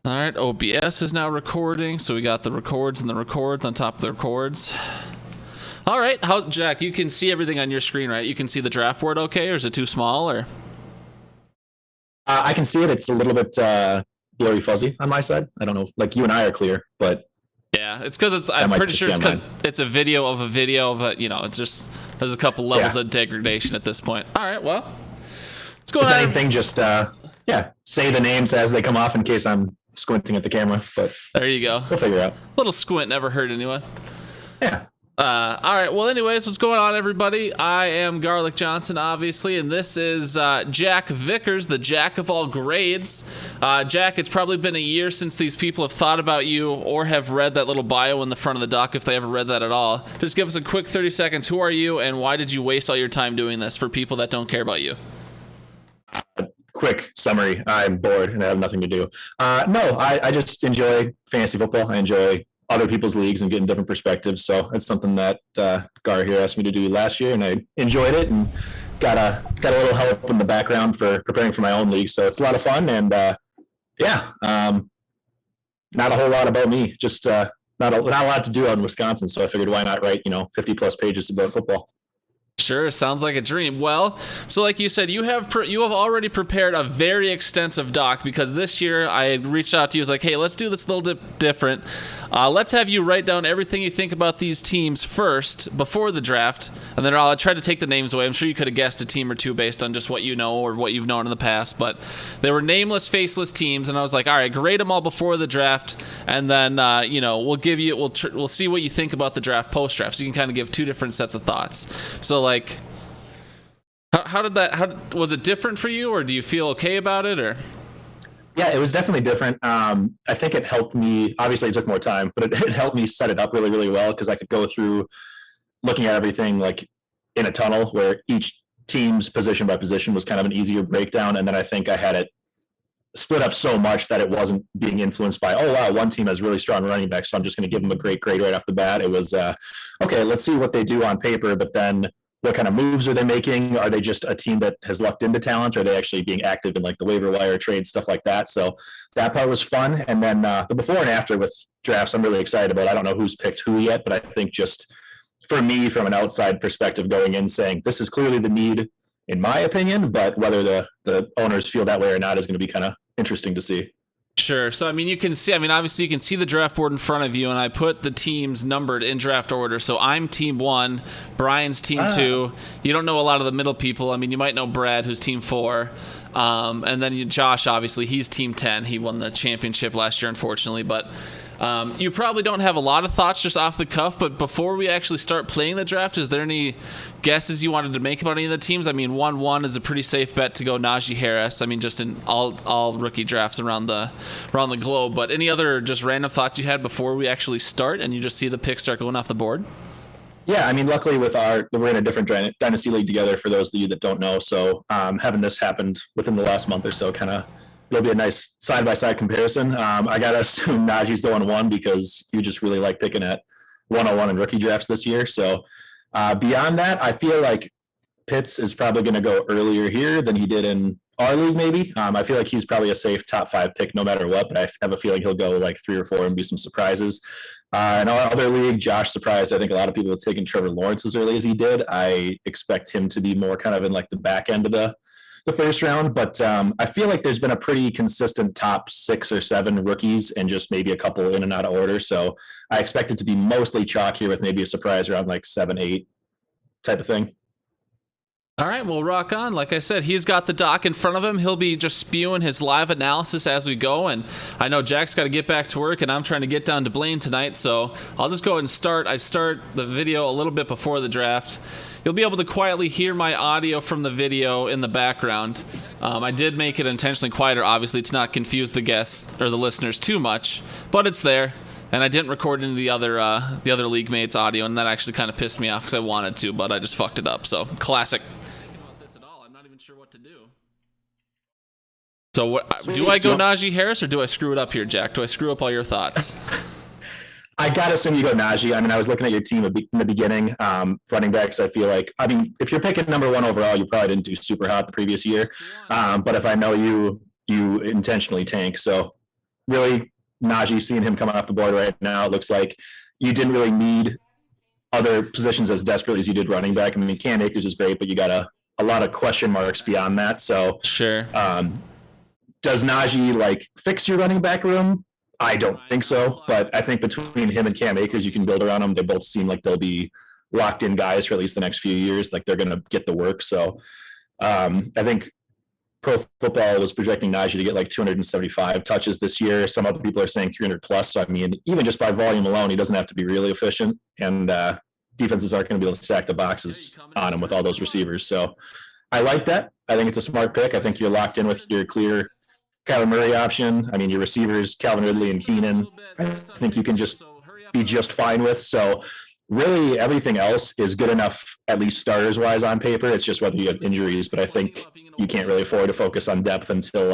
All right, OBS is now recording, so we got the records and the records on top of the records. All right, Jack, you can see everything on your screen, right? You can see the draft board okay, or is it too small, or? I can see it. It's a little bit blurry fuzzy on my side. I don't know. Like you and I are clear, but yeah, it's because I'm pretty sure it's because it's a video of a, you know, it's just, there's a couple levels of degradation at this point. All right, well, what's going on? Anything, just, say the names as they come off in case I'm squinting at the camera, but there you go. We'll figure it out. Little squint never hurt anyone. Yeah. All right, well, anyways, what's going on, everybody? I am Garlic Johnson, obviously, and this is Jack Vickers, the Jack of all grades. Jack, it's probably been a year since these people have thought about you or have read that little bio in the front of the doc, if they ever read that at all. Just give us a quick 30 seconds. Who are you, and why did you waste all your time doing this for people that don't care about you? Quick summary. I'm bored and I have nothing to do. I just enjoy fantasy football. I enjoy other people's leagues and getting different perspectives. So it's something that Gar here asked me to do last year, and I enjoyed it and got a little help in the background for preparing for my own league. So it's a lot of fun, and not a whole lot about me. Just not a lot to do out in Wisconsin. So I figured, why not write 50 plus pages about football. Sure, sounds like a dream. Well, so like you said, you have already prepared a very extensive doc, because this year I had reached out to you, was like, hey, let's do this a little different. Let's have you write down everything you think about these teams first before the draft, and then I'll try to take the names away. I'm sure you could have guessed a team or two based on just what you know or what you've known in the past, but they were nameless, faceless teams, and I was like, all right, grade them all before the draft, and then we'll see what you think about the draft post-draft, so you can kind of give two different sets of thoughts. So like, how was it different for you, or do you feel okay about it, or? Yeah, it was definitely different. I think it helped me. Obviously, it took more time, but it helped me set it up really, really well, because I could go through looking at everything like in a tunnel where each team's position by position was kind of an easier breakdown. And then I think I had it split up so much that it wasn't being influenced by, oh, wow, one team has really strong running backs, so I'm just going to give them a great grade right off the bat. It was, okay, let's see what they do on paper, but then what kind of moves are they making? Are they just a team that has lucked into talent? Are they actually being active in like the waiver wire trade, stuff like that? So that part was fun. And then the before and after with drafts, I'm really excited about. I don't know who's picked who yet, but I think just for me, from an outside perspective, going in saying this is clearly the need, in my opinion, but whether the owners feel that way or not is going to be kind of interesting to see. Sure. So, you can see, obviously you can see the draft board in front of you, and I put the teams numbered in draft order. So I'm team 1, Brian's team 2. You don't know a lot of the middle people. You might know Brad, who's team 4. And then Josh, obviously, he's team 10. He won the championship last year, unfortunately. But you probably don't have a lot of thoughts just off the cuff, but before we actually start playing the draft, is there any guesses you wanted to make about any of the teams? 1-1 is a pretty safe bet to go Najee Harris. Just in all rookie drafts around the globe. But any other just random thoughts you had before we actually start and you just see the picks start going off the board? Yeah, luckily we're in a different dynasty league together, for those of you that don't know. So having this happened within the last month or so, it'll be a nice side-by-side comparison. I got to assume Najee's going 1, because you just really like picking at 101 in rookie drafts this year. So beyond that, I feel like Pitts is probably going to go earlier here than he did in our league, maybe. I feel like he's probably a safe top 5 pick no matter what, but I have a feeling he'll go like 3 or 4 and be some surprises. In our other league, Josh surprised. I think a lot of people have taken Trevor Lawrence as early as he did. I expect him to be more kind of in like the back end of the first round, but I feel like there's been a pretty consistent top 6 or 7 rookies and just maybe a couple in and out of order. So I expect it to be mostly chalk here with maybe a surprise around like 7, 8 type of thing. All right, well, rock on. Like I said, he's got the doc in front of him. He'll be just spewing his live analysis as we go, and I know Jack's got to get back to work, and I'm trying to get down to Blaine tonight, so I'll just go ahead and start. I start the video a little bit before the draft. You'll be able to quietly hear my audio from the video in the background. I did make it intentionally quieter, obviously, to not confuse the guests or the listeners too much, but it's there. And I didn't record into the other league mates' audio, and that actually kind of pissed me off because I wanted to, but I just fucked it up. So classic. About this at all, I'm not even sure what to do. So what, do I go Najee Harris, or do I screw it up here, Jack? Do I screw up all your thoughts? I got to assume you go Najee. I was looking at your team in the beginning. Running backs, I feel like, if you're picking number 1 overall, you probably didn't do super hot the previous year. But if I know you intentionally tank. So really, Najee, seeing him coming off the board right now, it looks like you didn't really need other positions as desperately as you did running back. I mean, Cam Akers is great, but you got a lot of question marks beyond that. So Sure. Does Najee like fix your running back room? I don't think so, but I think between him and Cam Akers, you can build around them. They both seem like they'll be locked in guys for at least the next few years. Like they're going to get the work. So I think Pro Football was projecting Najee to get like 275 touches this year. Some other people are saying 300 plus. So I mean, even just by volume alone, he doesn't have to be really efficient. And defenses aren't going to be able to stack the boxes on him with all those receivers. So I like that. I think it's a smart pick. I think you're locked in with your clear Kyler Murray option. I mean, your receivers, Calvin Ridley and Keenan, I think you can just be just fine with. So really everything else is good enough, at least starters wise on paper. It's just whether you have injuries, but I think you can't really afford to focus on depth until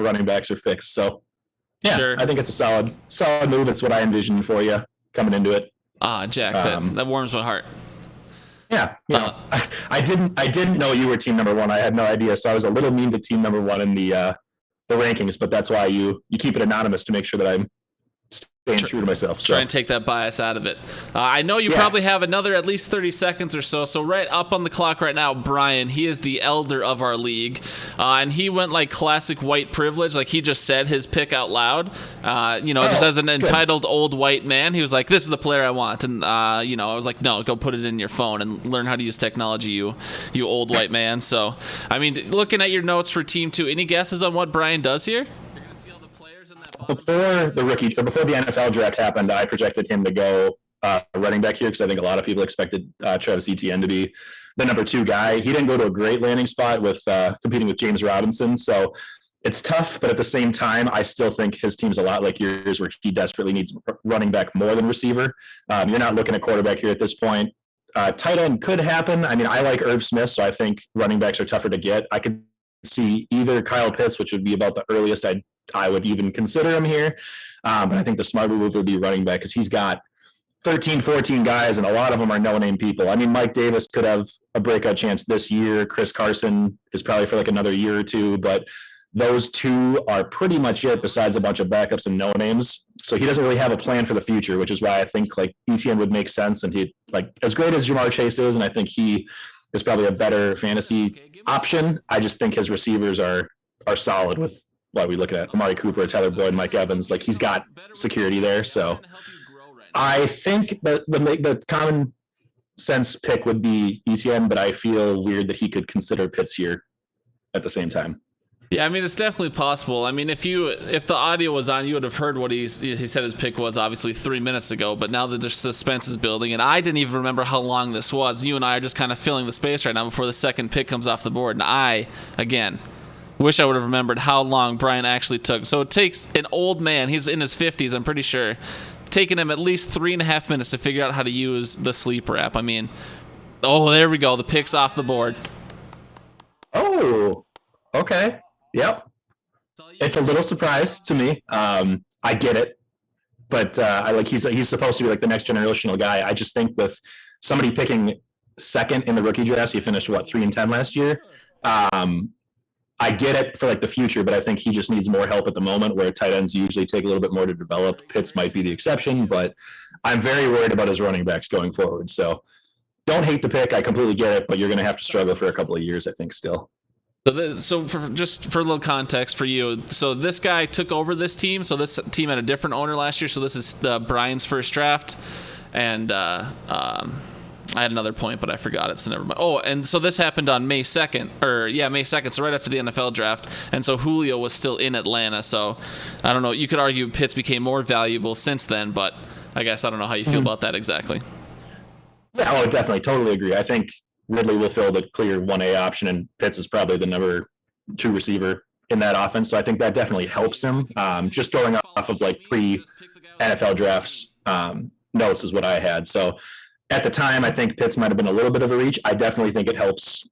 running backs are fixed. So yeah, sure. I think it's a solid move. It's what I envisioned for you coming into it. Jack, that warms my heart. Yeah, I didn't know you were team number one. I had no idea, so I was a little mean to team number one in the rankings. But that's why you keep it anonymous to make sure that I'm staying true to myself. Try and take that bias out of it. I know you probably have another at least 30 seconds or so. So right up on the clock right now, Brian, he is the elder of our league. And he went like classic white privilege. Like he just said his pick out loud, just as an entitled old white man. He was like, this is the player I want. And, I was like, no, go put it in your phone and learn how to use technology, you old white man. So, I mean, looking at your notes for team 2, any guesses on what Brian does here? Before the NFL draft happened, I projected him to go running back here because I think a lot of people expected Travis Etienne to be the number 2 guy. He didn't go to a great landing spot with competing with James Robinson, so it's tough. But at the same time, I still think his team's a lot like yours, where he desperately needs running back more than receiver. You're not looking at quarterback here at this point. Tight end could happen. I mean, I like Irv Smith, so I think running backs are tougher to get. I could see either Kyle Pitts, which would be about the earliest I would even consider him here. But I think the smarter move would be running back because he's got 13, 14 guys, and a lot of them are no-name people. I mean, Mike Davis could have a breakout chance this year. Chris Carson is probably for like another year or two, but those 2 are pretty much it besides a bunch of backups and no-names. So he doesn't really have a plan for the future, which is why I think like ETN would make sense. And he, like, as great as Jamar Chase is, and I think he is probably a better fantasy option, I just think his receivers are solid with what we look at Amari Cooper, Tyler Boyd, Mike Evans. Like he's got security there. So I think that the common sense pick would be ETN, but I feel weird that he could consider Pitts here at the same time. Yeah, I mean, it's definitely possible. I mean, if the audio was on, you would have heard what he said his pick was obviously 3 minutes ago, but now the suspense is building, and I didn't even remember how long this was. You and I are just kind of filling the space right now before the second pick comes off the board, and I, again, wish I would have remembered how long Brian actually took. So it takes an old man, he's in his 50s, I'm pretty sure, taking him at least 3.5 minutes to figure out how to use the sleeper app. I mean, there we go. The pick's off the board. Oh, okay. Yep. It's a little surprise to me. I get it, but he's supposed to be like the next generational guy. I just think with somebody picking second in the rookie draft, he finished 3-10 last year. I get it for like the future, but I think he just needs more help at the moment, where tight ends usually take a little bit more to develop. Pitts might be the exception, but I'm very worried about his running backs going forward. So don't hate the pick. I completely get it, but you're going to have to struggle for a couple of years, I think, still. So for a little context for you, so this guy took over this team. So this team had a different owner last year. So this is Brian's first draft, and I had another point, but I forgot it, so never mind. Oh, and so this happened on May 2nd, May 2nd, so right after the NFL draft, and so Julio was still in Atlanta. So I don't know. You could argue Pitts became more valuable since then, but I guess I don't know how you feel about that exactly. Yeah, definitely, totally agree. I think Ridley will fill the clear 1A option, and Pitts is probably the number 2 receiver in that offense. So I think that definitely helps him. Just going off of like pre-NFL drafts notes is what I had. So at the time, I think Pitts might have been a little bit of a reach. I definitely think it helps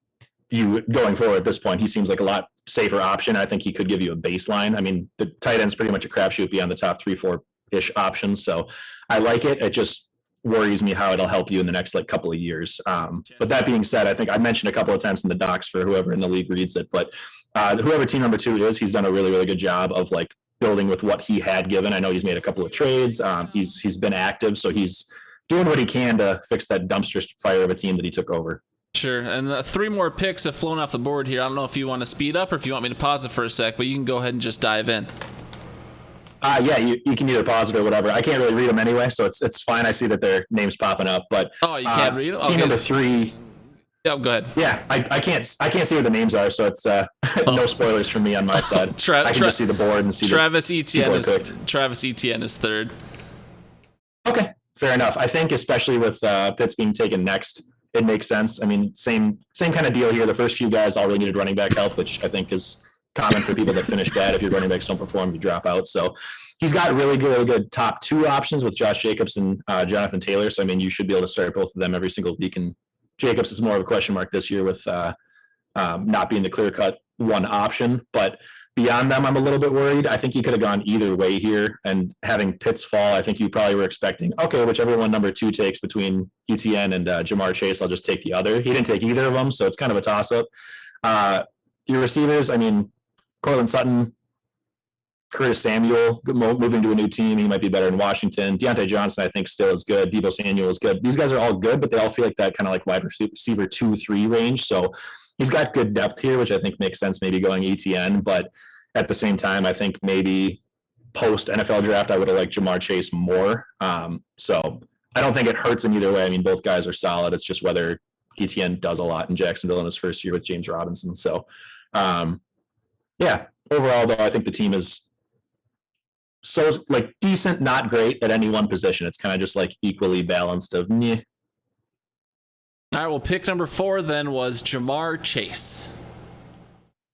you going forward at this point. He seems like a lot safer option. I think he could give you a baseline. I mean, the tight end's pretty much a crapshoot beyond the top 3, 4-ish options. So I like it. It just worries me how it'll help you in the next couple of years. But that being said, I think I mentioned a couple of times in the docs for whoever in the league reads it, but whoever team number 2 is, he's done a really, really good job of building with what he had given. I know he's made a couple of trades. He's been active, so he's doing what he can to fix that dumpster fire of a team that he took over. Sure, and 3 more picks have flown off the board here. I don't know if you want to speed up or if you want me to pause it for a sec, but you can go ahead and just dive in. Yeah, you can either pause it or whatever. I can't really read them anyway, so it's fine. I see that their names popping up, but you can't read them? Team Okay. number 3. Yeah, go ahead. Yeah, I can't see what the names are, so it's no spoilers from me on my side. I can just see the board and see Travis the Etienne picked. Travis Etienne is 3rd. Okay, fair enough. I think especially with Pitts being taken next, it makes sense. I mean, same kind of deal here. The first few guys all really needed running back help, which I think is common for people that finish bad. If your running backs don't perform, you drop out. So he's got really good top 2 options with Josh Jacobs and Jonathan Taylor. So I mean, you should be able to start both of them every single week. And Jacobs is more of a question mark this year with not being the clear-cut one option. But beyond them, I'm a little bit worried. I think you could have gone either way here. And having Pitts fall, I think you probably were expecting, okay, whichever one number 2 takes between ETN and Jamar Chase, I'll just take the other. He didn't take either of them, so it's kind of a toss-up. Your receivers, I mean, Cortland Sutton, Curtis Samuel moving to a new team. He might be better in Washington. Deontay Johnson, I think, still is good. Deebo Samuel is good. These guys are all good, but they all feel like that kind of like wide receiver 2-3 range. So he's got good depth here, which I think makes sense maybe going ETN. But at the same time, I think maybe post NFL draft, I would have liked Jamar Chase more. So I don't think it hurts in either way. I mean, both guys are solid. It's just whether ETN does a lot in Jacksonville in his first year with James Robinson. So, yeah, overall, though, I think the team is so like decent, not great at any one position. It's kind of just like equally balanced of meh. All right, well, pick number 4 then was Jamar Chase.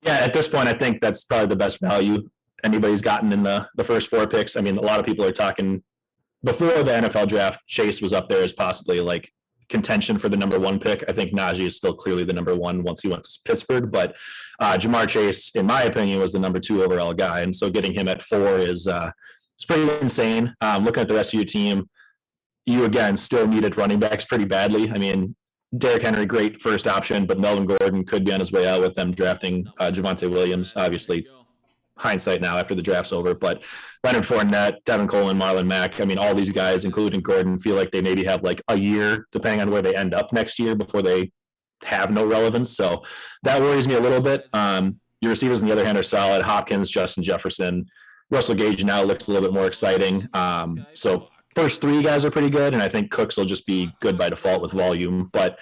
Yeah, at this point, I think that's probably the best value anybody's gotten in the first 4 picks. I mean, a lot of people are talking before the NFL draft, Chase was up there as possibly like contention for the number 1 pick. I think Najee is still clearly the number 1 once he went to Pittsburgh, but Jamar Chase, in my opinion, was the number 2 overall guy. And so getting him at 4 is it's pretty insane. Looking at the rest of your team, you again still needed running backs pretty badly. I mean, Derrick Henry, great first option, but Melvin Gordon could be on his way out with them drafting Javonte Williams. Obviously, hindsight now after the draft's over, but Leonard Fournette, Devin Coleman, Marlon Mack, I mean, all these guys, including Gordon, feel like they maybe have like a year, depending on where they end up next year, before they have no relevance. So that worries me a little bit. Your receivers, on the other hand, are solid. Hopkins, Justin Jefferson, Russell Gage now looks a little bit more exciting. So first 3 guys are pretty good, and I think Cooks will just be good by default with volume, but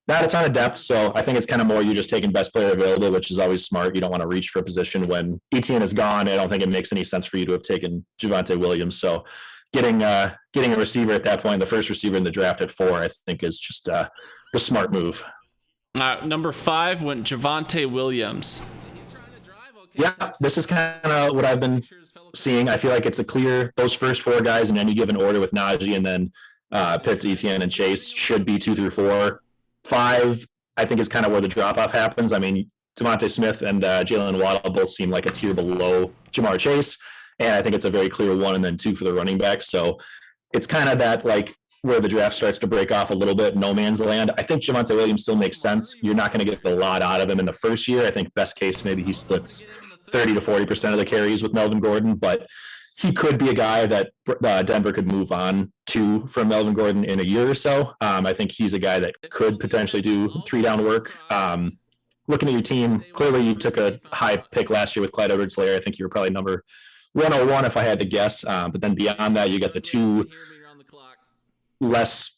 not a ton of depth. So I think it's kind of more you're just taking best player available, which is always smart. You don't want to reach for a position when ETN is gone. I don't think it makes any sense for you to have taken Javonte Williams. So getting a receiver at that point, the first receiver in the draft at 4, I think is just the smart move. Number 5 went Javonte Williams. Yeah, this is kind of what I've been seeing. I feel like it's a clear, those first 4 guys in any given order with Najee, and then Pitts, ETN, and Chase should be 2 through 4. 5, I think, is kind of where the drop-off happens. I mean, Devontae Smith and Jalen Waddle both seem like a tier below Jamar Chase, and I think it's a very clear 1 and then 2 for the running back. So it's kind of that, like, where the draft starts to break off a little bit, no man's land. I think Javonte Williams still makes sense. You're not going to get a lot out of him in the first year. I think best case, maybe he splits 30 to 40% of the carries with Melvin Gordon, but he could be a guy that Denver could move on to from Melvin Gordon in a year or so. I think he's a guy that could potentially do 3-down work. Looking at your team, clearly you took a high pick last year with Clyde Edwards-Helaire. I think you were probably number 101 if I had to guess. But then beyond that, you got the 2 less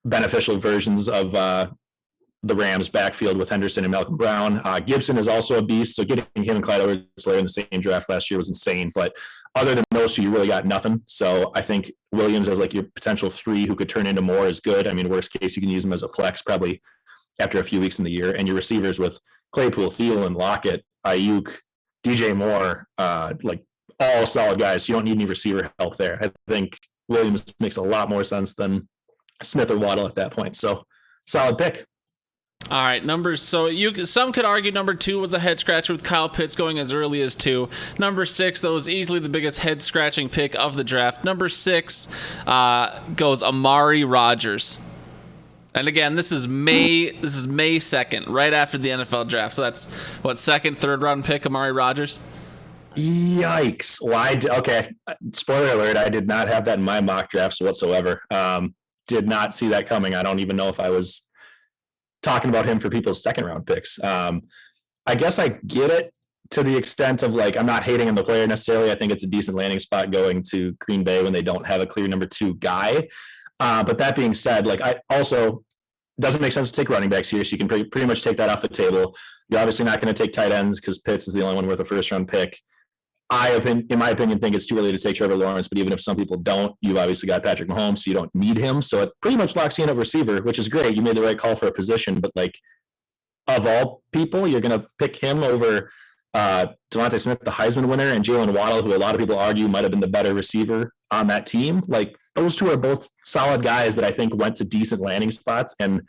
beneficial versions of the Rams backfield with Henderson and Malcolm Brown. Gibson is also a beast, so getting him and Clyde Edwards-Helaire in the same draft last year was insane. But other than those 2, you really got nothing. So I think Williams as like your potential 3 who could turn into more is good. I mean, worst case, you can use him as a flex probably after a few weeks in the year. And your receivers with Claypool, Thielen, Lockett, Ayuk, DJ Moore, like all solid guys. So you don't need any receiver help there. I think Williams makes a lot more sense than Smith or Waddle at that point. So solid pick. All right, numbers. So some could argue number 2 was a head scratcher with Kyle Pitts going as early as 2. Number 6, though, was easily the biggest head scratching pick of the draft. Number 6 goes Amari Rodgers. And again, this is May 2nd, right after the NFL draft. So that's what, 2nd, 3rd round pick, Amari Rodgers? Yikes. Why? Okay. Spoiler alert. I did not have that in my mock drafts whatsoever. Did not see that coming. I don't even know if I was talking about him for people's second round picks. I guess I get it to the extent of like, I'm not hating on the player necessarily. I think it's a decent landing spot going to Green Bay when they don't have a clear number 2 guy. But that being said, like I also doesn't make sense to take running backs here. So you can pretty much take that off the table. You're obviously not going to take tight ends because Pitts is the only one worth a first round pick. In my opinion, think it's too early to take Trevor Lawrence, but even if some people don't, you've obviously got Patrick Mahomes, so you don't need him. So it pretty much locks you in at receiver, which is great. You made the right call for a position, but like of all people, you're going to pick him over Devontae Smith, the Heisman winner, and Jalen Waddle, who a lot of people argue might have been the better receiver on that team. Like those two are both solid guys that I think went to decent landing spots and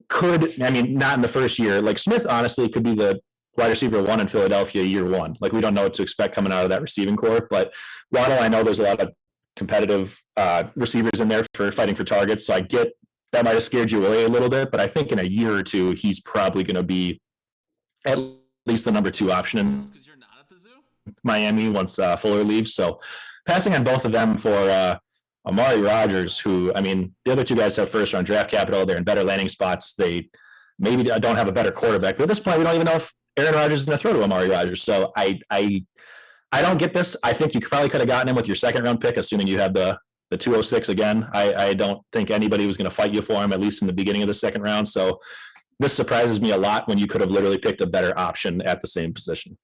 could, I mean, not in the first year. Like Smith, honestly, could be the wide receiver 1 in Philadelphia year 1. Like we don't know what to expect coming out of that receiving corps, but Waddle, I know there's a lot of competitive receivers in there for fighting for targets. So I get that might have scared you away a little bit, but I think in a year or two, he's probably going to be at least the number 2 option in Miami once Fuller leaves. So passing on both of them for Amari Rodgers, who, I mean, the other 2 guys have first round draft capital. They're in better landing spots. They maybe don't have a better quarterback, but at this point, we don't even know if Aaron Rodgers is going to throw to Amari Rodgers. So I don't get this. I think you probably could have gotten him with your second round pick, assuming you had the 206 again. I don't think anybody was going to fight you for him, at least in the beginning of the second round. So this surprises me a lot when you could have literally picked a better option at the same position.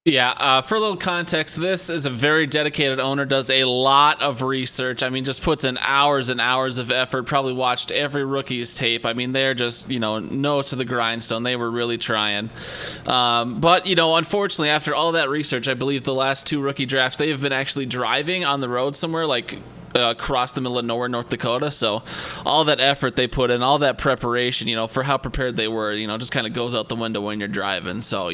Yeah, for a little context, this is a very dedicated owner, does a lot of research. I mean, just puts in hours and hours of effort, probably watched every rookie's tape. I mean, they're just, nose to the grindstone. They were really trying. But, unfortunately, after all that research, I believe the last 2 rookie drafts, they have been actually driving on the road somewhere, like across the middle of nowhere, North Dakota. So all that effort they put in, all that preparation, for how prepared they were, just kind of goes out the window when you're driving. So,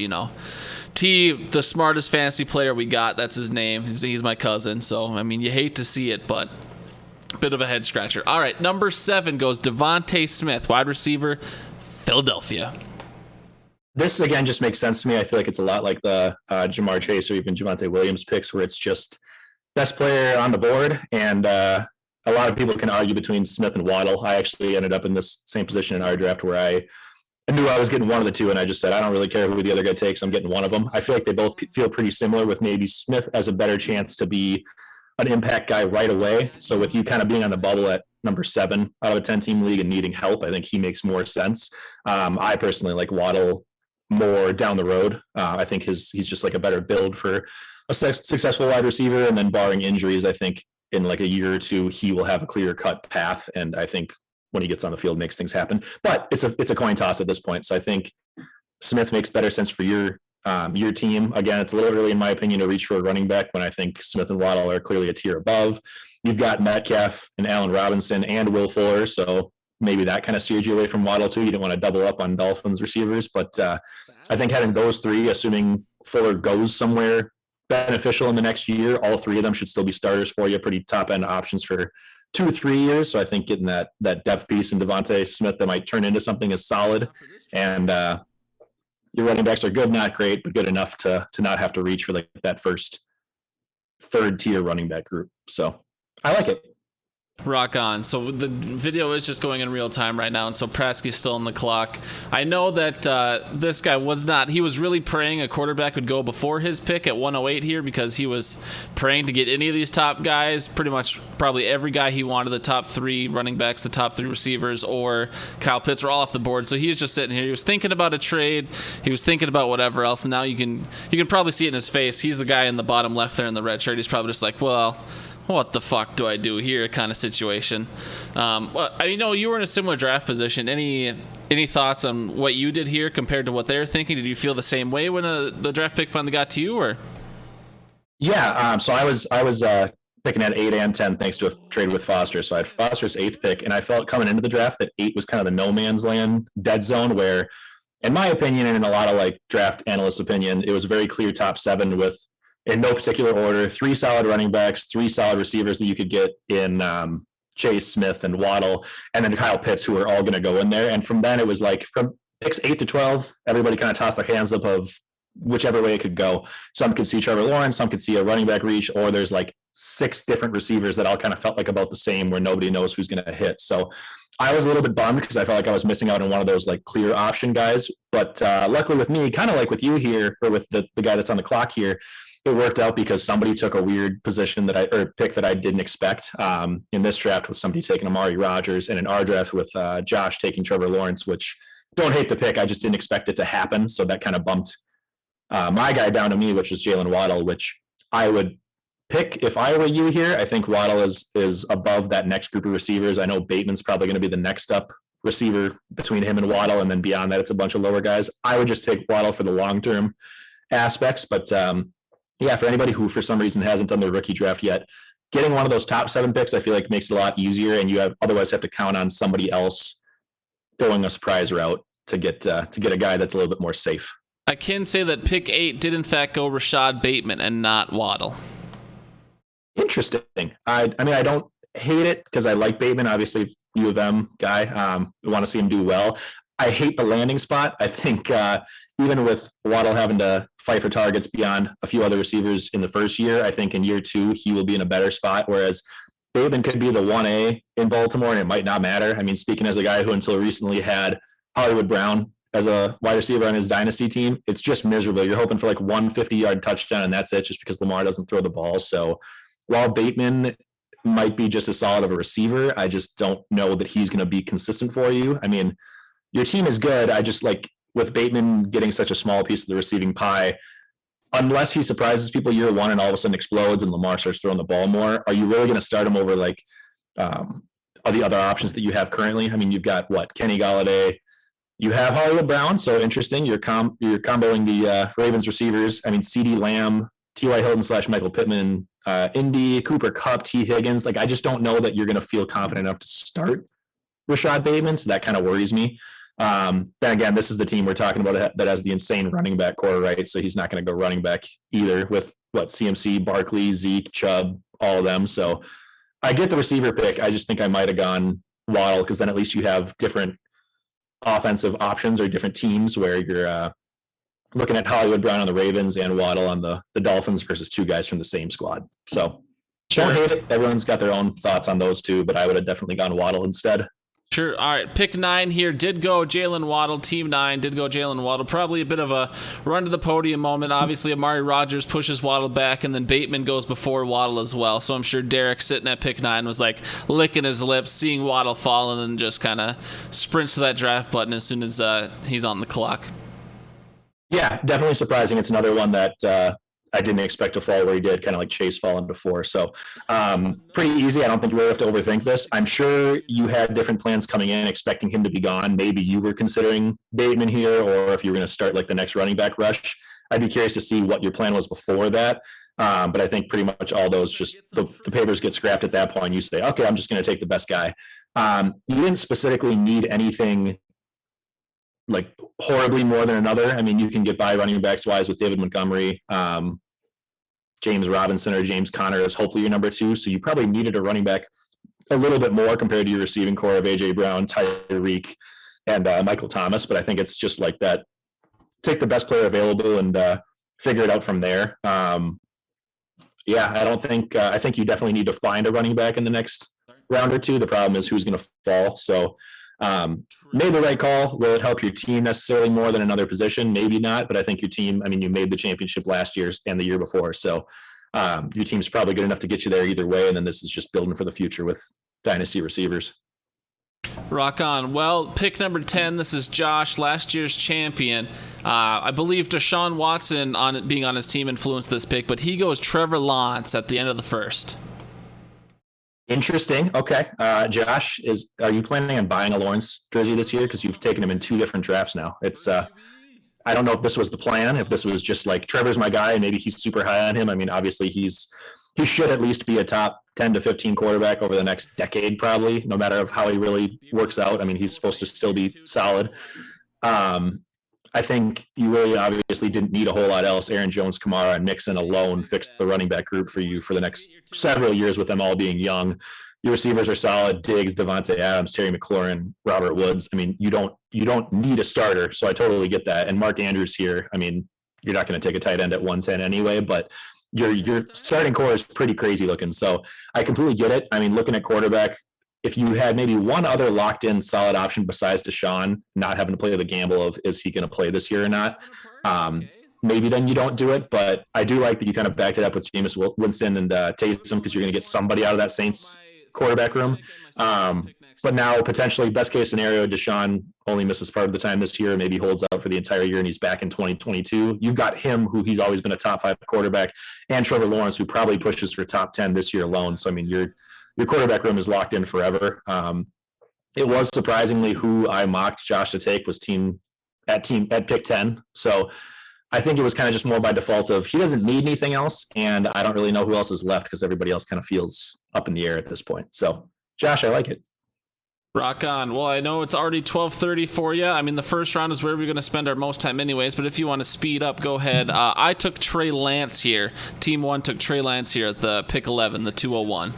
T, the smartest fantasy player we got, that's his name. He's my cousin. So, I mean, you hate to see it, but bit of a head scratcher. All right, number 7 goes Devontae Smith, wide receiver, Philadelphia. This, again, just makes sense to me. I feel like it's a lot like the Jamar Chase or even Javonte Williams picks, where it's just best player on the board. And a lot of people can argue between Smith and Waddle. I actually ended up in this same position in our draft where I knew I was getting one of the 2, and I just said, I don't really care who the other guy takes. I'm getting one of them. I feel like they both feel pretty similar, with maybe Smith as a better chance to be an impact guy right away. So with you kind of being on the bubble at number 7 out of a 10-team league and needing help, I think he makes more sense. I personally like Waddle more down the road. I think he's just like a better build for a successful wide receiver. And then barring injuries, I think in like a year or 2, he will have a clear cut path. And I think when he gets on the field, makes things happen. But it's a coin toss at this point. So I think Smith makes better sense for your team. Again, it's a little early, in my opinion, to reach for a running back when I think Smith and Waddle are clearly a tier above. You've got Metcalf and Allen Robinson and Will Fuller, so maybe that kind of steered you away from Waddle too. You didn't want to double up on Dolphins receivers, but I think having those 3, assuming Fuller goes somewhere beneficial in the next year, all 3 of them should still be starters for you. Pretty top end options for 2 or 3 years. So I think getting that depth piece in Devontae Smith that might turn into something is solid. And your running backs are good, not great, but good enough to not have to reach for like that first 3rd tier running back group. So I like it. Rock on. So the video is just going in real time right now, and so Prasky's still on the clock. I know that this guy he was really praying a quarterback would go before his pick at 108 here, because he was praying to get any of these top guys, pretty much probably every guy he wanted, the top 3 running backs, the top 3 receivers, or Kyle Pitts were all off the board. So he was just sitting here. He was thinking about a trade. He was thinking about whatever else, and now you can probably see it in his face. He's the guy in the bottom left there in the red shirt. He's probably just like, well, what the fuck do I do here kind of situation. Well, you were in a similar draft position. Any thoughts on what you did here compared to what they're thinking? Did you feel the same way when the draft pick finally got to you, or? Yeah, so I was picking at 8 and 10 thanks to a trade with Foster. So I had Foster's 8th pick, and I felt coming into the draft that 8 was kind of the no man's land dead zone, where, in my opinion, and in a lot of like draft analysts' opinion, it was a very clear top 7 with, in no particular order, 3 solid running backs, 3 solid receivers that you could get in Chase, Smith, and Waddle, and then Kyle Pitts, who are all going to go in there. And from then, it was like from picks 8 to 12, everybody kind of tossed their hands up of whichever way it could go. Some could see Trevor Lawrence, some could see a running back reach, or there's like 6 different receivers that all kind of felt like about the same, where nobody knows who's going to hit. So I was a little bit bummed because I felt like I was missing out on one of those like clear option guys. But luckily with me, kind of like with you here, or with the guy that's on the clock here, it worked out because somebody took a weird position pick that I didn't expect in this draft, with somebody taking Amari Rodgers, and in our draft with Josh taking Trevor Lawrence, which don't hate the pick. I just didn't expect it to happen. So that kind of bumped my guy down to me, which was Jalen Waddle, which I would pick if I were you here. I think Waddle is above that next group of receivers. I know Bateman's probably going to be the next up receiver between him and Waddle, and then beyond that, it's a bunch of lower guys. I would just take Waddle for the long-term aspects, but yeah, for anybody who for some reason hasn't done the rookie draft yet, getting one of those top 7 picks, I feel like makes it a lot easier, and you otherwise have to count on somebody else going a surprise route to get a guy that's a little bit more safe. I can say that pick 8 did in fact go Rashad Bateman and not Waddle. Interesting. I mean, I don't hate it because I like Bateman, obviously U of M guy. We want to see him do well. I hate the landing spot. I think even with Waddle having to fight for targets beyond a few other receivers in the first year, I think in year 2, he will be in a better spot. Whereas Bateman could be the 1A in Baltimore, and it might not matter. I mean, speaking as a guy who until recently had Hollywood Brown as a wide receiver on his dynasty team, it's just miserable. You're hoping for like 150-yard touchdown, and that's it, just because Lamar doesn't throw the ball. So while Bateman might be just as solid of a receiver, I just don't know that he's going to be consistent for you. I mean, your team is good. I just like, with Bateman getting such a small piece of the receiving pie, unless he surprises people year 1 and all of a sudden explodes and Lamar starts throwing the ball more, are you really going to start him over like the other options that you have currently? I mean, you've got Kenny Galladay, you have Hollywood Brown, so interesting. You're comboing the Ravens receivers. I mean, CeeDee Lamb, T.Y. Hilton / Michael Pittman, Indy, Cooper Kupp, T. Higgins. Like, I just don't know that you're going to feel confident enough to start Rashad Bateman, so that kind of worries me. Then again, this is the team we're talking about that has the insane running back core, right? So he's not going to go running back either with CMC, Barkley, Zeke, Chubb, all of them. So I get the receiver pick. I just think I might have gone Waddle, because then at least you have different offensive options or different teams where you're looking at Hollywood Brown on the Ravens and Waddle on the Dolphins versus 2 guys from the same squad. So don't hate it. Everyone's got their own thoughts on those 2, but I would have definitely gone Waddle instead. Sure. All right. Pick 9 here did go Jalen Waddle. Team 9 did go Jalen Waddle. Probably a bit of a run to the podium moment. Obviously, Amari Rodgers pushes Waddle back, and then Bateman goes before Waddle as well. So I'm sure Derek sitting at pick 9 was like licking his lips, seeing Waddle fall, and then just kind of sprints to that draft button as soon as he's on the clock. Yeah, definitely surprising. It's another one that I didn't expect to fall where he did, kind of like Chase falling before. So pretty easy. I don't think you really have to overthink this. I'm sure you had different plans coming in, expecting him to be gone. Maybe you were considering Bateman here, or if you were going to start like the next running back rush. I'd be curious to see what your plan was before that. But I think pretty much all those just the papers get scrapped at that point. You say, okay, I'm just going to take the best guy. You didn't specifically need anything like horribly more than another. I mean, you can get by running backs wise with David Montgomery, James Robinson, or James Conner is hopefully your number 2. So you probably needed a running back a little bit more compared to your receiving core of AJ Brown, Tyreek, and Michael Thomas. But I think it's just like that. Take the best player available and figure it out from there. Yeah, I think you definitely need to find a running back in the next round or 2. The problem is who's going to fall. So made the right call. Will it help your team necessarily more than another position? Maybe not, but I think your team, I mean, you made the championship last year and the year before. So your team's probably good enough to get you there either way. And then this is just building for the future with dynasty receivers. Rock on. Well, pick number 10, this is Josh, last year's champion. I believe Deshaun Watson being on his team influenced this pick, but he goes Trevor Lawrence at the end of the first. Interesting. Okay. Josh, are you planning on buying a Lawrence jersey this year? Because you've taken him in 2 different drafts now. It's I don't know if this was the plan, if this was just like Trevor's my guy and maybe he's super high on him. I mean, obviously he should at least be a top 10 to 15 quarterback over the next decade, probably, no matter how he really works out. I mean, he's supposed to still be solid. I think you really obviously didn't need a whole lot else. Aaron Jones, Kamara, and Mixon alone fixed the running back group for you for the next several years with them all being young. Your receivers are solid. Diggs, Devontae Adams, Terry McLaurin, Robert Woods. I mean, you don't need a starter, so I totally get that. And Mark Andrews here, I mean, you're not going to take a tight end at 110 anyway, but your starting core is pretty crazy looking. So I completely get it. I mean, looking at quarterback, if you had maybe one other locked in solid option besides Deshaun, not having to play the gamble of is he going to play this year or not, maybe then you don't do it. But I do like that you kind of backed it up with Jameis Winston and Taysom, because you're going to get somebody out of that Saints quarterback room. But now potentially best case scenario, Deshaun only misses part of the time this year, maybe holds out for the entire year and he's back in 2022. You've got him, who he's always been a top 5 quarterback, and Trevor Lawrence, who probably pushes for top 10 this year alone. So, I mean, your quarterback room is locked in forever. It was surprisingly who I mocked Josh to take was at pick 10. So I think it was kind of just more by default of he doesn't need anything else, and I don't really know who else is left because everybody else kind of feels up in the air at this point. So, Josh, I like it. Rock on. Well, I know it's already 12:30 for you. I mean, the first round is where we're going to spend our most time anyways, but if you want to speed up, go ahead. I took Trey Lance here. Team 1 took Trey Lance here at the pick 11, the 201.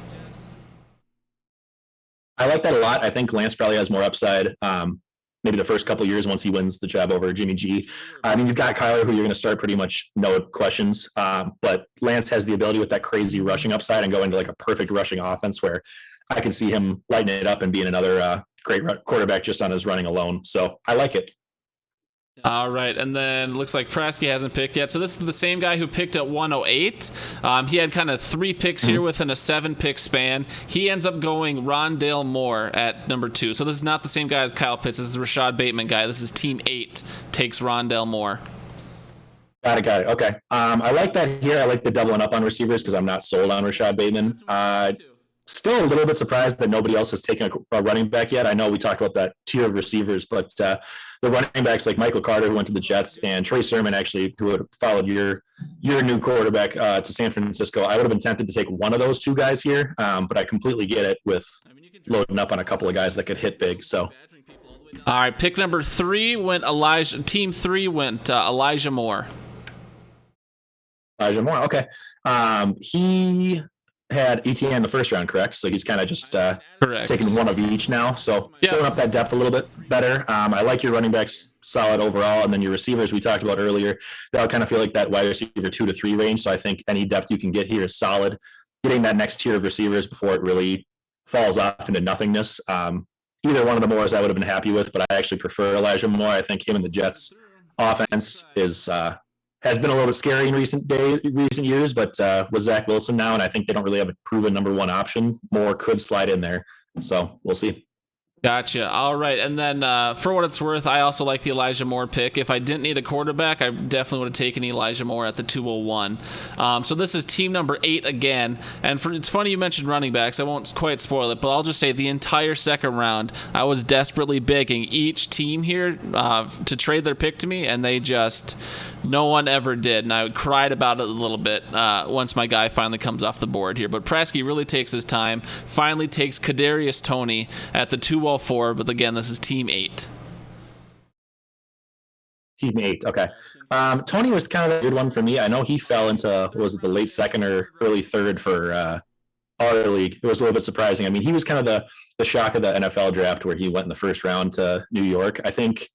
I like that a lot. I think Lance probably has more upside. Maybe the first couple of years once he wins the job over Jimmy G. I mean, you've got Kyler, who you're going to start pretty much no questions. But Lance has the ability with that crazy rushing upside and go into like a perfect rushing offense where I can see him lighting it up and being another great quarterback just on his running alone. So I like it. All right, and then looks like Prasky hasn't picked yet. So this is the same guy who picked at 108. He had kind of 3 picks here within a 7-pick span. He ends up going Rondale Moore at number 2. So this is not the same guy as Kyle Pitts. This is Rashad Bateman guy. This is Team 8 takes Rondale Moore. Got it. Okay. I like that here. I like the doubling up on receivers because I'm not sold on Rashad Bateman. Still a little bit surprised that nobody else has taken a running back yet. I know we talked about that tier of receivers, but the running backs like Michael Carter, who went to the Jets, and Trey Sermon, actually, who had followed your new quarterback to San Francisco. I would have been tempted to take one of those 2 guys here, but I completely get it with loading up on a couple of guys that could hit big. So, all right, pick number 3 went Elijah. Team 3 went Elijah Moore. Elijah Moore, okay. He had ETN in the first round, correct? So he's kind of just taking one of each now. So filling up that depth a little bit better. I like your running backs solid overall, and then your receivers we talked about earlier. They'll kind of feel like that wide receiver 2 to 3 range. So I think any depth you can get here is solid. Getting that next tier of receivers before it really falls off into nothingness. Either one of the Moores I would have been happy with, but I actually prefer Elijah Moore. I think him and the Jets offense has been a little bit scary in recent years, but with Zach Wilson now, and I think they don't really have a proven number 1 option. Moore could slide in there, so we'll see. Gotcha. All right. And then for what it's worth, I also like the Elijah Moore pick. If I didn't need a quarterback, I definitely would have taken Elijah Moore at the 201. So this is team number 8 again. And it's funny you mentioned running backs. I won't quite spoil it, but I'll just say the entire second round, I was desperately begging each team here to trade their pick to me, and no one ever did. And I cried about it a little bit once my guy finally comes off the board here. But Prasky really takes his time, finally takes Kadarius Toney at the 204. But again, this is team 8. Team 8, okay. Toney was kind of a good one for me. I know he fell into, was it the late 2nd or early 3rd for our league? It was a little bit surprising. I mean, he was kind of the shock of the NFL draft where he went in the first round to New York. I think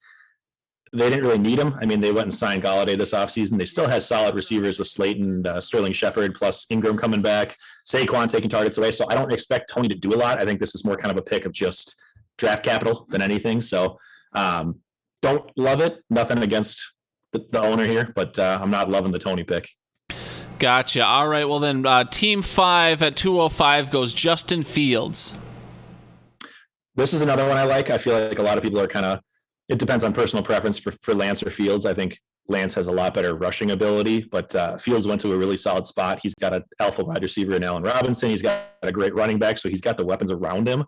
they didn't really need him. I mean, they went and signed Galladay this offseason. They still have solid receivers with Slayton, Sterling Shepard, plus Ingram coming back, Saquon taking targets away. So I don't expect Toney to do a lot. I think this is more kind of a pick of just draft capital than anything. So don't love it. Nothing against the owner here, but I'm not loving the Toney pick. Gotcha. All right. Well, then team 5 at 205 goes Justin Fields. This is another one I like. I feel like a lot of people are kind of, it depends on personal preference for Lance or Fields. I think Lance has a lot better rushing ability, but Fields went to a really solid spot. He's got an alpha wide receiver in Allen Robinson. He's got a great running back, so he's got the weapons around him.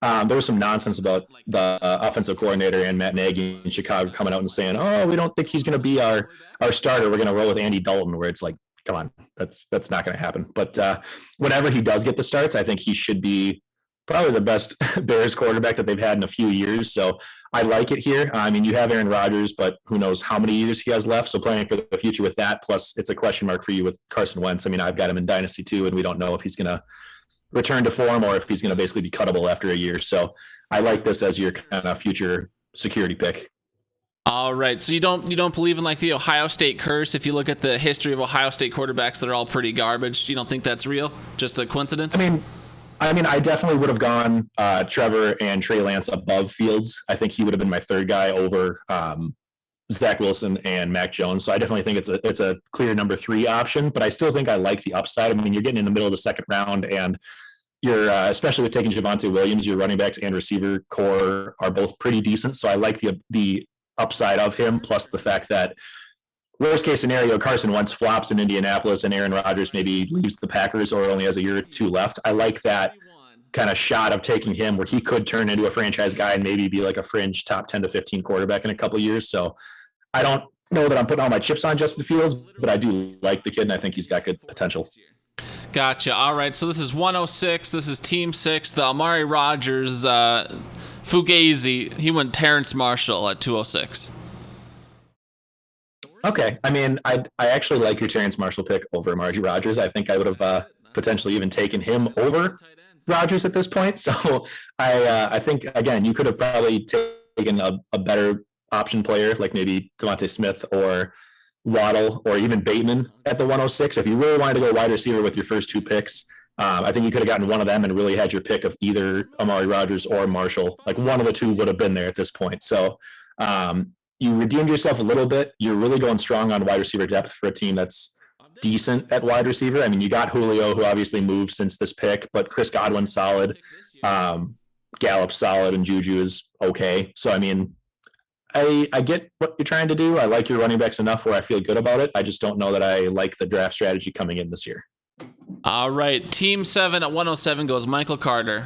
There was some nonsense about the offensive coordinator and Matt Nagy in Chicago coming out and saying, "Oh, we don't think he's going to be our starter. We're going to roll with Andy Dalton." Where it's like, come on, that's not going to happen. But whenever he does get the starts, I think he should be probably the best Bears quarterback that they've had in a few years. So I like it here. I mean, you have Aaron Rodgers, but who knows how many years he has left. So playing for the future with that, plus it's a question mark for you with Carson Wentz. I mean, I've got him in Dynasty too, and we don't know if he's going to return to form or if he's going to basically be cuttable after a year. So I like this as your kind of future security pick. All right. So you don't believe in like the Ohio State curse? If you look at the history of Ohio State quarterbacks, they're all pretty garbage. You don't think that's real? Just a coincidence? I definitely would have gone Trevor and Trey Lance above Fields. I think he would have been my third guy over Zach Wilson and Mac Jones. So I definitely think it's a clear number 3 option, but I still think I like the upside. I mean, you're getting in the middle of the second round, and you're especially with taking Javonte Williams, your running backs and receiver core are both pretty decent. So I like the upside of him, plus the fact that worst case scenario, Carson Wentz flops in Indianapolis and Aaron Rodgers maybe leaves the Packers or only has a year or 2 left. I like that kind of shot of taking him where he could turn into a franchise guy and maybe be like a fringe top 10 to 15 quarterback in a couple of years. So I don't know that I'm putting all my chips on Justin Fields, but I do like the kid, and I think he's got good potential. Gotcha. All right. So this is 106. This is Team 6. The Amari Rodgers Fugazi. He went Terrence Marshall at 206. Okay. I mean, I actually like your Terrence Marshall pick over Amari Rodgers. I think I would have potentially even taken him over Rodgers at this point. So I think, again, you could have probably taken a better option player, like maybe Devontae Smith or Waddle or even Bateman at the 106. If you really wanted to go wide receiver with your first 2 picks, I think you could have gotten one of them and really had your pick of either Amari Rodgers or Marshall. Like one of the 2 would have been there at this point. So you redeemed yourself a little bit. You're really going strong on wide receiver depth for a team that's decent at wide receiver. I mean, you got Julio, who obviously moved since this pick, but Chris Godwin's solid. Gallup's solid, and Juju is okay. So, I mean, I get what you're trying to do. I like your running backs enough where I feel good about it. I just don't know that I like the draft strategy coming in this year. All right. Team 7 at 107 goes Michael Carter.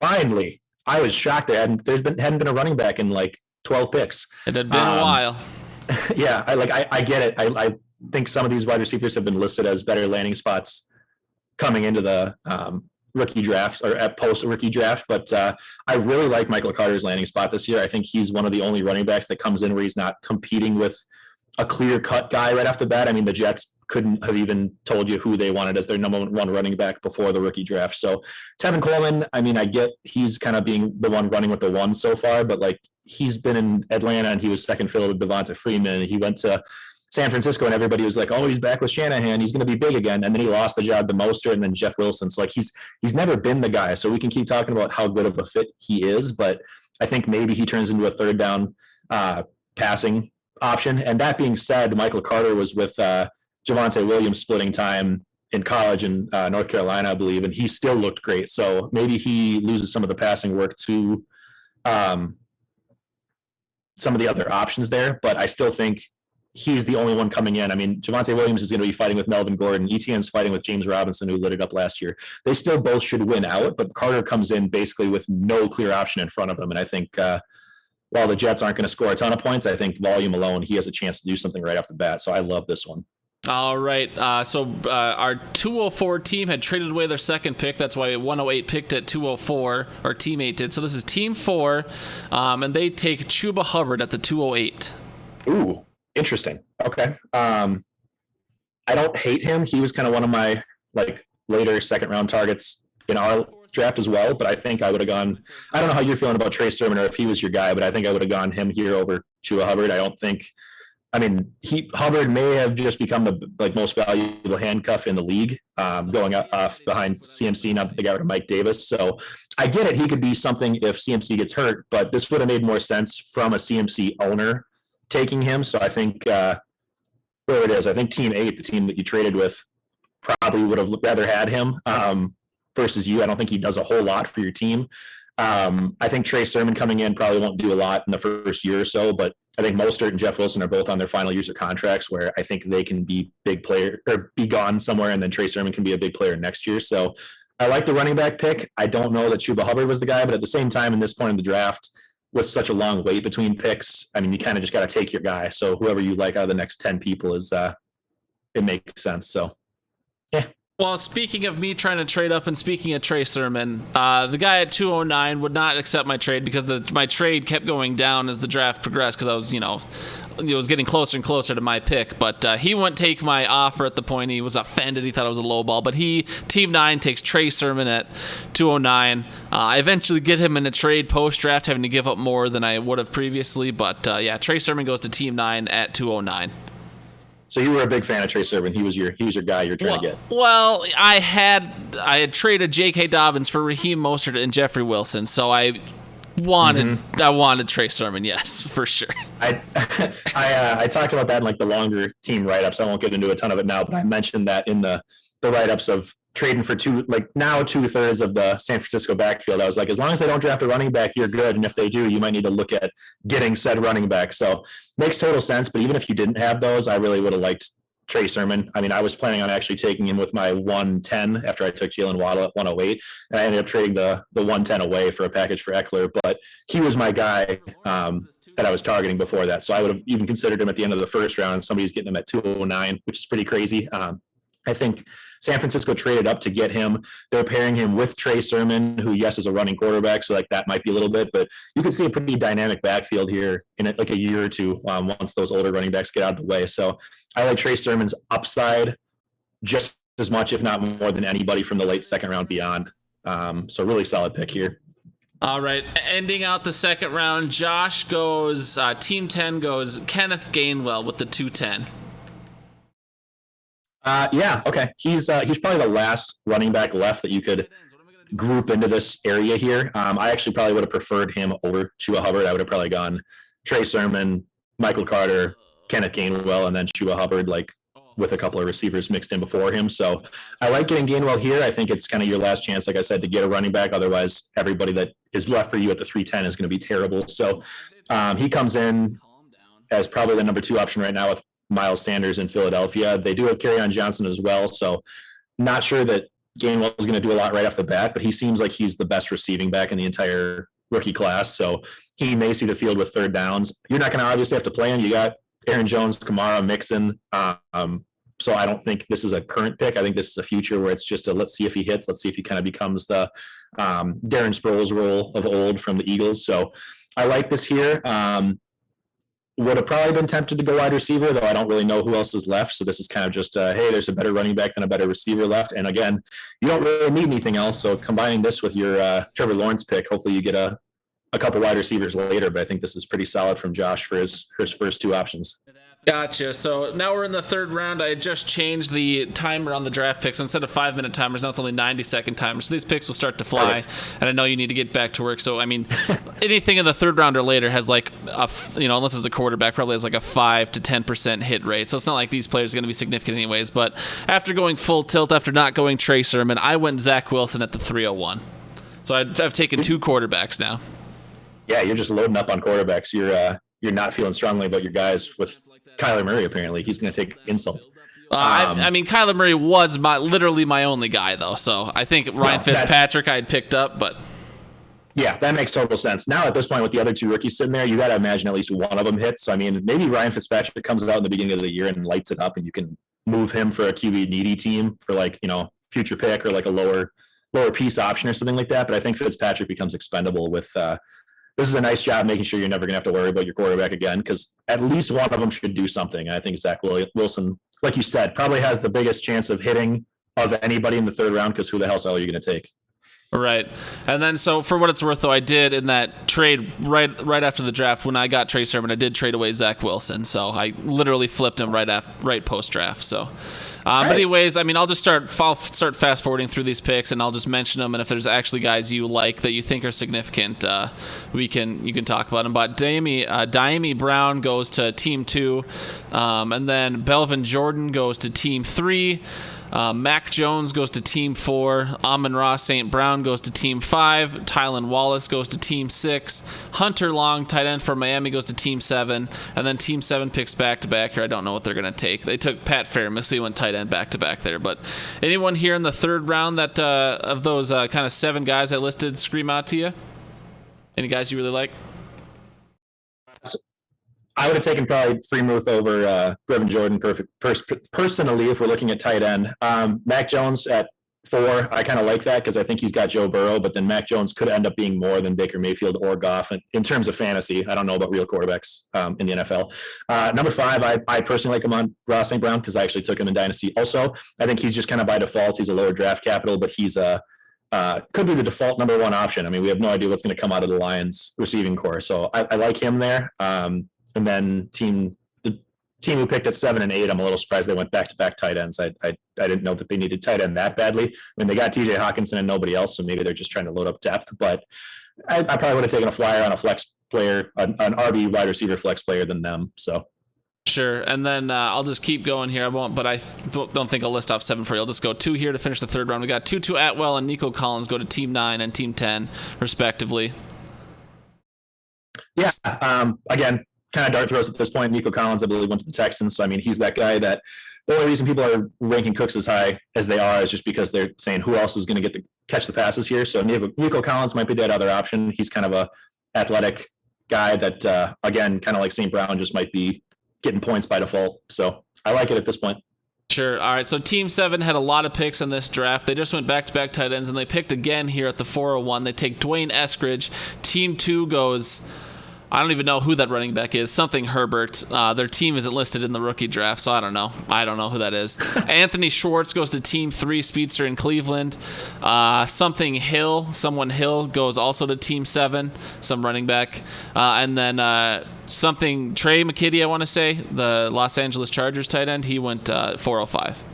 Finally. I was shocked that hadn't been a running back in like 12 picks. It had been a while. Yeah, I get it. I think some of these wide receivers have been listed as better landing spots coming into the rookie drafts or at post rookie draft, but I really like Michael Carter's landing spot this year. I think he's one of the only running backs that comes in where he's not competing with a clear cut guy right off the bat. I mean, the Jets couldn't have even told you who they wanted as their number 1 running back before the rookie draft. So Tevin Coleman, I mean, I get he's kind of being the one running with the 1 so far, but like he's been in Atlanta and he was second fiddle to Devonta Freeman. He went to San Francisco and everybody was like, oh, he's back with Shanahan. He's going to be big again. And then he lost the job to Mostert and then Jeff Wilson. So like he's never been the guy. So we can keep talking about how good of a fit he is, but I think maybe he turns into a third down passing option. And that being said, Michael Carter was with Javonte Williams splitting time in college in North Carolina, I believe, and he still looked great. So maybe he loses some of the passing work to some of the other options there, but I still think he's the only one coming in. I mean, Javonte Williams is going to be fighting with Melvin Gordon. Etienne's fighting with James Robinson, who lit it up last year. They still both should win out, but Carter comes in basically with no clear option in front of him. And I think while the Jets aren't going to score a ton of points, I think volume alone, he has a chance to do something right off the bat. So I love this one. All right. So our 204 team had traded away their second pick. That's why 108 picked at 204, or Team 8 did. So this is Team 4, and they take Chuba Hubbard at the 208. Ooh, interesting. Okay. I don't hate him. He was kind of one of my like later second round targets in our draft as well, but I think I would have gone, I don't know how you're feeling about Trey Sermon or if he was your guy, but I think I would have gone him here over Chuba Hubbard. Hubbard may have just become the most valuable handcuff in the league, going off behind CMC, not that they got rid of Mike Davis. So I get it. He could be something if CMC gets hurt, but this would have made more sense from a CMC owner taking him. So I think where it is, I think Team 8, the team that you traded with, probably would have rather had him versus you. I don't think he does a whole lot for your team. I think Trey Sermon coming in probably won't do a lot in the first year or so, but I think Mostert and Jeff Wilson are both on their final years of contracts where I think they can be big player or be gone somewhere, and then Trey Sermon can be a big player next year. So I like the running back pick. I don't know that Chuba Hubbard was the guy, but at the same time, in this point in the draft, with such a long wait between picks, I mean, you kind of just got to take your guy. So whoever you like out of the next 10 people is, it makes sense. So, yeah. Well, speaking of me trying to trade up and speaking of Trey Sermon, the guy at 209 would not accept my trade because my trade kept going down as the draft progressed because I was, was getting closer and closer to my pick, but he wouldn't take my offer at the point. He was offended. He thought it was a low ball, but Team 9 takes Trey Sermon at 209. I eventually get him in a trade post-draft, having to give up more than I would have previously, but Trey Sermon goes to Team 9 at 209. So you were a big fan of Trey Sermon. He was your guy you're trying to get. Well, I had traded J.K. Dobbins for Raheem Mostert and Jeffrey Wilson, so I wanted Trey Sermon, yes, for sure. I talked about that in like the longer team write-ups. I won't get into a ton of it now, but I mentioned that in the write-ups of trading for 2/3 of the San Francisco backfield. I was like, as long as they don't draft a running back, you're good. And if they do, you might need to look at getting said running back. So makes total sense. But even if you didn't have those, I really would have liked Trey Sermon. I mean, I was planning on actually taking him with my 110 after I took Jalen Waddle at 108. And I ended up trading the 110 away for a package for Eckler. But he was my guy that I was targeting before that. So I would have even considered him at the end of the first round. Somebody's getting him at 209, which is pretty crazy. I think San Francisco traded up to get him. They're pairing him with Trey Sermon, who, yes, is a running quarterback, so like that might be a little bit, but you could see a pretty dynamic backfield here in like a year or two once those older running backs get out of the way. So I like Trey Sermon's upside just as much, if not more, than anybody from the late second round beyond. So really solid pick here. All right, ending out the second round, Josh goes, Team 10 goes Kenneth Gainwell with the 210. Okay. He's probably the last running back left that you could group into this area here. I actually probably would have preferred him over Chua Hubbard. I would have probably gone Trey Sermon, Michael Carter, Kenneth Gainwell, and then Chua Hubbard, like with a couple of receivers mixed in before him. So I like getting Gainwell here. I think it's kind of your last chance, like I said, to get a running back. Otherwise, everybody that is left for you at the 310 is going to be terrible. So he comes in as probably the number 2 option right now with Miles Sanders in Philadelphia. They do have Kerryon Johnson as well, so not sure that Gainwell is going to do a lot right off the bat, but he seems like he's the best receiving back in the entire rookie class, so he may see the field with third downs. You're not going to obviously have to play him. You got Aaron Jones, Kamara, Mixon, so I don't think this is a current pick. I think this is a future where it's just a let's see if he hits, let's see if he kind of becomes the Darren Sproles role of old from the Eagles. So I like this here. Would have probably been tempted to go wide receiver, though I don't really know who else is left. So this is kind of just, hey, there's a better running back than a better receiver left. And again, you don't really need anything else. So combining this with your Trevor Lawrence pick, hopefully you get a couple wide receivers later. But I think this is pretty solid from Josh for his first 2 options. Gotcha. So now we're in the third round. I just changed the timer on the draft picks. So instead of 5-minute timers, now it's only 90-second timers. So these picks will start to fly. Perfect. And I know you need to get back to work. So, I mean, anything in the third round or later has like, unless it's a quarterback, probably has like a 5 to 10% hit rate. So it's not like these players are going to be significant anyways. But after going full tilt, after not going Trey Sermon, I went Zach Wilson at the 301. So I've taken 2 quarterbacks now. Yeah, you're just loading up on quarterbacks. You're not feeling strongly about your guys with Kyler Murray. Apparently he's going to take insult. I mean, Kyler Murray was literally my only guy, though. So I think Ryan Fitzpatrick I had picked up, but yeah, that makes total sense. Now at this point with the other 2 rookies sitting there, you got to imagine at least one of them hits. So, I mean, maybe Ryan Fitzpatrick comes out in the beginning of the year and lights it up, and you can move him for a QB needy team for like, future pick or like a lower piece option or something like that. But I think Fitzpatrick becomes expendable with this is a nice job making sure you're never going to have to worry about your quarterback again, because at least one of them should do something. I think Zach Wilson, like you said, probably has the biggest chance of hitting of anybody in the third round, because who the hell are you going to take? Right. And then, so for what it's worth, though, I did in that trade right after the draft, when I got Trey Sermon, I did trade away Zach Wilson. So I literally flipped him right post-draft. So, but anyways, I mean, I'll start fast forwarding through these picks, and I'll just mention them. And if there's actually guys you like that you think are significant, you can talk about them. But Diami Brown goes to Team 2, and then Belvin Jordan goes to Team 3. Mac Jones goes to Team 4. Amon-Ra St. Brown goes to Team 5. Tylan Wallace goes to Team 6. Hunter Long, tight end for Miami, goes to Team 7. And then Team 7 picks back-to-back here. I don't know what they're going to take. They took Pat Freiermuth, so he went tight end back-to-back there. But anyone here in the third round that of those kind of 7 guys I listed scream out to you? Any guys you really like? I would have taken probably Freiermuth over Brevin Jordan personally if we're looking at tight end. Mac Jones at 4. I kind of like that because I think he's got Joe Burrow, but then Mac Jones could end up being more than Baker Mayfield or Goff in terms of fantasy. I don't know about real quarterbacks in the NFL. Number 5, I personally like him on Ross St. Brown because I actually took him in Dynasty. Also, I think he's just kind of by default. He's a lower draft capital, but he's could be the default number 1 option. I mean, we have no idea what's going to come out of the Lions receiving core. So I like him there. And then the team who picked at 7 and 8, I'm a little surprised they went back-to-back tight ends. I didn't know that they needed tight end that badly. I mean, they got TJ Hawkinson and nobody else, so maybe they're just trying to load up depth. But I probably would have taken a flyer on a flex player, an RB wide receiver flex player than them. So Sure, and then I'll just keep going here. I won't, but I don't think I'll list off 7 for you. I'll just go 2 here to finish the third round. We got Tutu Atwell and Nico Collins go to Team 9 and Team 10, respectively. Yeah, again, kind of dart throws at this point. Nico Collins, I believe, went to the Texans. So, I mean, he's that guy that the only reason people are ranking Cooks as high as they are is just because they're saying who else is going to get to catch the passes here. So Nico Collins might be that other option. He's kind of a athletic guy that, again, kind of like St. Brown, just might be getting points by default. So I like it at this point. Sure. All right. So Team 7 had a lot of picks in this draft. They just went back-to-back tight ends, and they picked again here at the 401. They take Dwayne Eskridge. Team 2 goes... I don't even know who that running back is. Something Herbert. Their team isn't listed in the rookie draft, so I don't know. I don't know who that is. Anthony Schwartz goes to Team 3, Speedster in Cleveland. Someone Hill goes also to Team 7, some running back. And then something Trey McKitty, I want to say, the Los Angeles Chargers tight end, he went 405.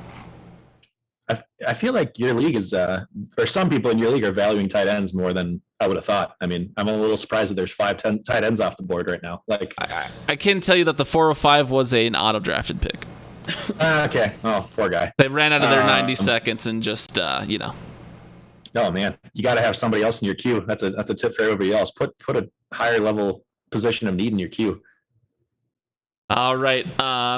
I feel like your league is, or some people in your league are valuing tight ends more than I would have thought. I mean, I'm a little surprised that there's 5-10 tight ends off the board right now. Like, I can tell you that the 405 was an auto-drafted pick. Okay. Oh, poor guy. They ran out of their 90 seconds and just, Oh man, you got to have somebody else in your queue. That's a tip for everybody else. Put a higher level position of need in your queue. All right.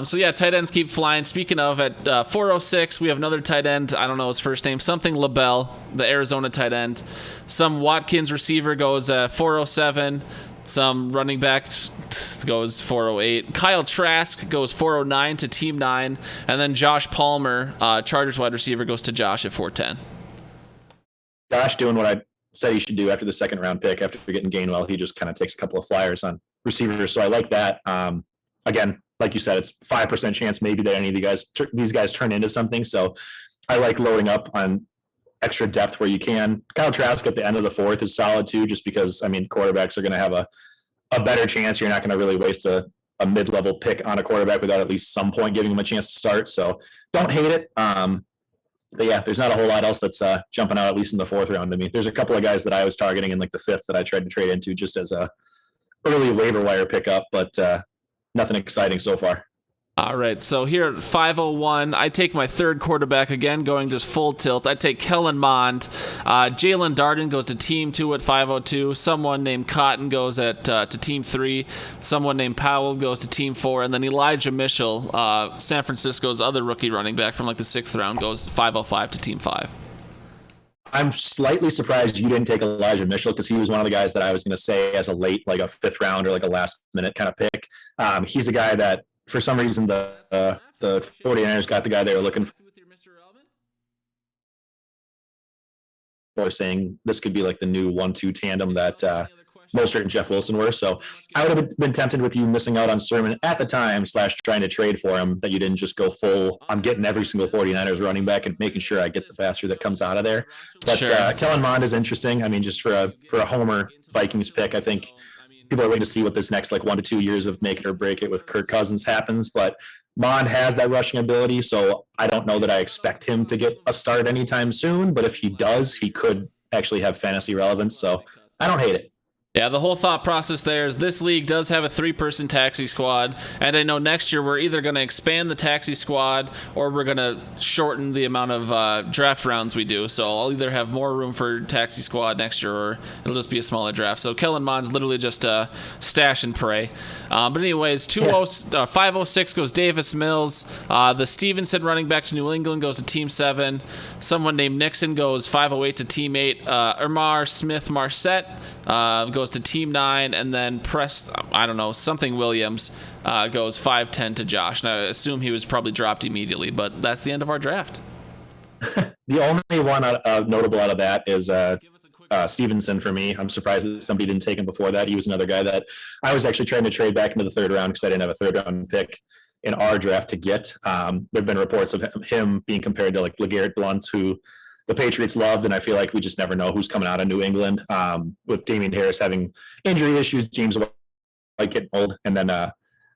So yeah, tight ends keep flying. Speaking of, at 406, we have another tight end. I don't know his first name. Something LaBelle, the Arizona tight end. Some Watkins receiver goes 407. Some running back goes 408. Kyle Trask goes 409 to Team 9. And then Josh Palmer, Chargers wide receiver, goes to Josh at 410. Josh doing what I said he should do after the second round pick. After getting Gainwell, he just kind of takes a couple of flyers on receivers. So I like that. Again, like you said, it's 5% chance maybe that any of these guys turn into something. So I like loading up on extra depth where you can. Kyle Trask at the end of the 4th is solid too, just because, I mean, quarterbacks are going to have a better chance. You're not going to really waste a mid-level pick on a quarterback without at least some point giving him a chance to start. So don't hate it. But yeah, there's not a whole lot else that's jumping out, at least in the 4th round to me. There's a couple of guys that I was targeting in like the 5th that I tried to trade into just as a early waiver wire pickup, but nothing exciting so far. All right, so here at 501, I take my third quarterback again, going just full tilt. I take Kellen Mond. Jalen Darden goes to Team 2 at 502. Someone named Cotton goes to Team 3. Someone named Powell goes to Team 4. And then Elijah Mitchell, San Francisco's other rookie running back from like the 6th round, goes 505 to Team 5. I'm slightly surprised you didn't take Elijah Mitchell because he was one of the guys that I was going to say as a late, like a 5th round or like a last minute kind of pick. He's a guy that for some reason the 49ers got the guy they were looking for, saying this could be like the new 1-2 tandem that Mostert and Jeff Wilson were. So I would have been tempted with you missing out on Sermon at the time / trying to trade for him, that you didn't just go full, I'm getting every single 49ers running back and making sure I get the passer that comes out of there. But sure. Kellen Mond is interesting. I mean, just for a homer Vikings pick, I think people are waiting to see what this next like 1 to 2 years of make it or break it with Kirk Cousins happens. But Mond has that rushing ability, so I don't know that I expect him to get a start anytime soon. But if he does, he could actually have fantasy relevance. So I don't hate it. Yeah, the whole thought process there is this league does have a 3-person taxi squad, and I know next year we're either going to expand the taxi squad or we're going to shorten the amount of draft rounds we do. So I'll either have more room for taxi squad next year or it'll just be a smaller draft. So Kellen Mond's literally just stash and pray. But anyways, 506 goes Davis Mills. The Stevenson running back to New England goes to Team 7. Someone named Nixon goes 508 to Team 8. Ermar Smith Marset goes to Team 9, and then something Williams goes 510 to Josh. And I assume he was probably dropped immediately, but that's the end of our draft. The only one notable out of that is Stevenson for me. I'm surprised that somebody didn't take him before that. He was another guy that I was actually trying to trade back into the third round because I didn't have a third round pick in our draft to get. There have been reports of him being compared to like LeGarrette Blount, who the Patriots loved, and I feel like we just never know who's coming out of New England. With Damian Harris having injury issues, James White getting old, and then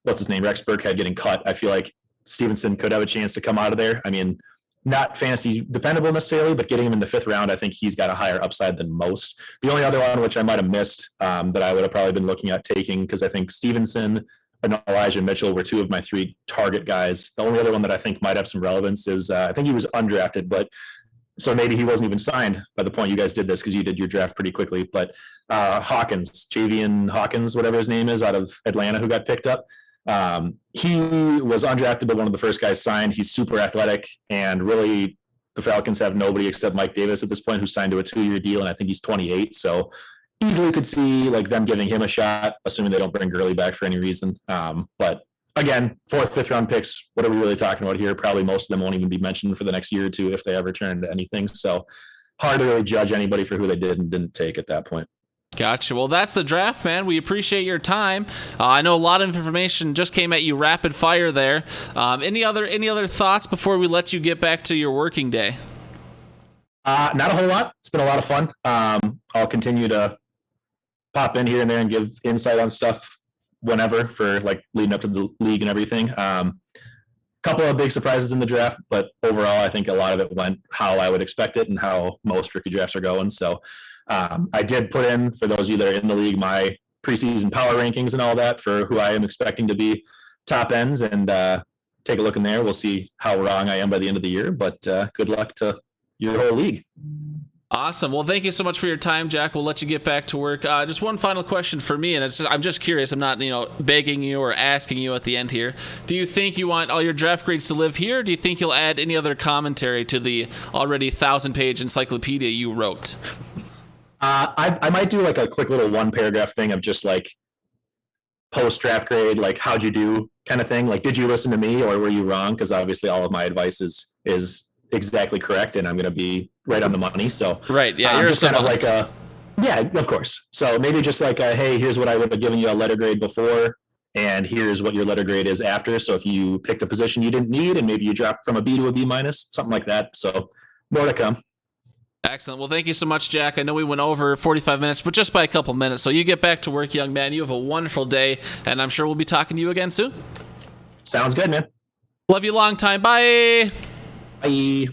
what's his name, Rex Burkhead getting cut. I feel like Stevenson could have a chance to come out of there. I mean, not fantasy dependable necessarily, but getting him in the fifth round, I think he's got a higher upside than most. The only other one, which I might have missed, that I would have probably been looking at taking, because I think Stevenson and Elijah Mitchell were two of my three target guys. The only other one that I think might have some relevance is I think he was undrafted, but so maybe he wasn't even signed by the point you guys did this, because you did your draft pretty quickly. But Hawkins, Javian Hawkins, whatever his name is, out of Atlanta, who got picked up. He was undrafted, but one of the first guys signed. He's super athletic, and really the Falcons have nobody except Mike Davis at this point, who signed to a 2-year deal, and I think he's 28. So easily could see like them giving him a shot, assuming they don't bring Gurley back for any reason. But again, 4th, 5th round picks, what are we really talking about here? Probably most of them won't even be mentioned for the next year or two if they ever turn into anything. So hard to really judge anybody for who they did and didn't take at that point. Gotcha. Well, that's the draft, man. We appreciate your time. I know a lot of information just came at you rapid fire there. Any other thoughts before we let you get back to your working day? Not a whole lot. It's been a lot of fun. I'll continue to pop in here and there and give insight on stuff whenever, for like leading up to the league and everything. Couple of big surprises in the draft, but overall, I think a lot of it went how I would expect it and how most rookie drafts are going. So I did put in, for those of you that are in the league, my preseason power rankings and all that for who I am expecting to be top ends, and take a look in there. We'll see how wrong I am by the end of the year, but good luck to your whole league. Awesome. Well, thank you so much for your time, Jack. We'll let you get back to work. Just one final question for me, and I'm just curious. I'm not, begging you or asking you at the end here. Do you think you want all your draft grades to live here, or do you think you'll add any other commentary to the already 1,000-page encyclopedia you wrote? I might do like a quick little 1-paragraph thing of just like post-draft grade, like how'd you do kind of thing. Like, did you listen to me or were you wrong? Because obviously all of my advice is exactly correct, and I'm going to be right on the money. So right, yeah, you're just kind of like yeah, of course. So maybe just like hey, here's what I would have given you a letter grade before, and here's what your letter grade is after. So if you picked a position you didn't need, and maybe you dropped from a B to a B minus, something like that. So more to come. Excellent. Well, thank you so much, Jack. I know we went over 45 minutes, but just by a couple minutes. So you get back to work, young man. You have a wonderful day, and I'm sure we'll be talking to you again soon. Sounds good, man. Love you long time. Bye. Bye.